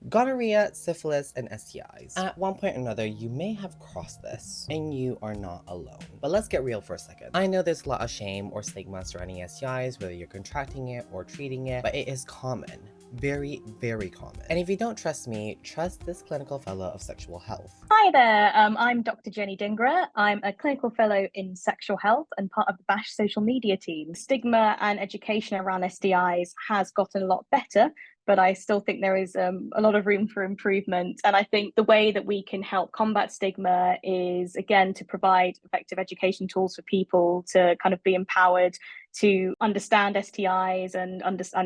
Gonorrhea, syphilis, and STIs. At one point or another, you may have crossed this, and you are not alone. But let's get real for a second. I know there's a lot of shame or stigma surrounding STIs, whether you're contracting it or treating it, but it is common. Very, very common. And if you don't trust me, trust this clinical fellow of sexual health. Hi there, I'm Dr. Jenny Dingra. I'm a clinical fellow in sexual health and part of the BASH social media team. Stigma and education around STIs has gotten a lot better, but I still think there is a lot of room for improvement. And I think the way that we can help combat stigma is, again, to provide effective education tools for people to kind of be empowered to understand STIs and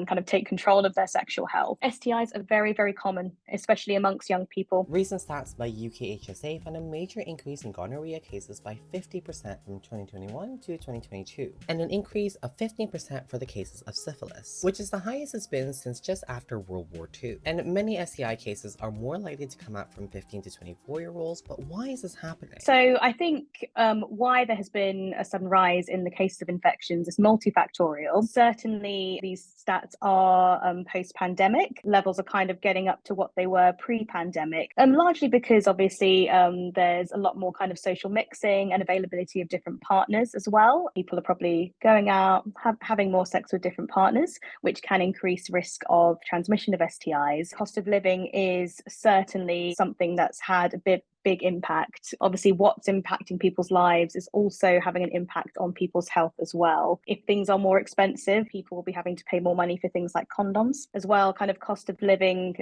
kind of take control of their sexual health. STIs are very, very common, especially amongst young people. Recent stats by UKHSA found a major increase in gonorrhea cases by 50% from 2021 to 2022, and an increase of 15% for the cases of syphilis, which is the highest it's been since just after World War II. And many STI cases are more likely to come out from 15 to 24-year-olds, but why is this happening? So I think why there has been a sudden rise in the cases of infections is multifactorial. Certainly, these stats are post-pandemic. Levels are kind of getting up to what they were pre-pandemic, largely because obviously there's a lot more kind of social mixing and availability of different partners as well. People are probably going out, having more sex with different partners, which can increase risk of transmission of STIs. Cost of living is certainly something that's had a big impact. Obviously, what's impacting people's lives is also having an impact on people's health as well. If things are more expensive, people will be having to pay more money for things like condoms as well. Kind of cost of living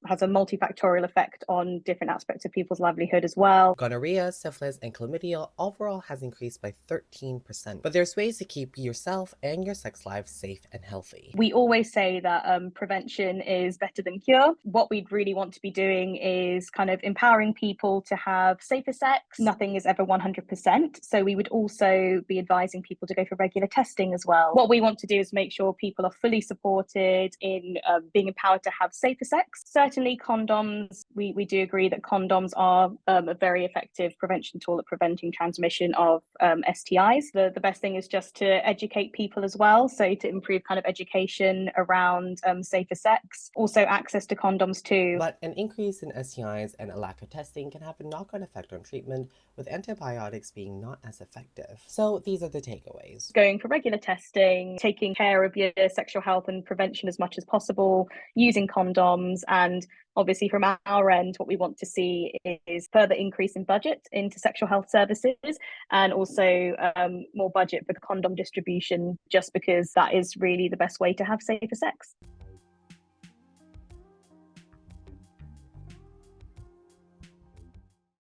has a multifactorial effect on different aspects of people's livelihood as well. Gonorrhea, syphilis, and chlamydia overall has increased by 13%, but there's ways to keep yourself and your sex life safe and healthy. We always say that prevention is better than cure. What we'd really want to be doing is kind of empowering people to have safer sex. Nothing is ever 100%. So we would also be advising people to go for regular testing as well. What we want to do is make sure people are fully supported in being empowered to have safer sex. Certainly condoms, we do agree that condoms are a very effective prevention tool at preventing transmission of STIs. The best thing is just to educate people as well. So to improve kind of education around safer sex, also access to condoms too. But an increase in STIs and a lack of testing can have a knock-on effect on treatment, with antibiotics being not as effective. So these are the takeaways. Going for regular testing, taking care of your sexual health and prevention as much as possible, using condoms, and obviously from our end, what we want to see is further increase in budget into sexual health services, and also more budget for condom distribution, just because that is really the best way to have safer sex.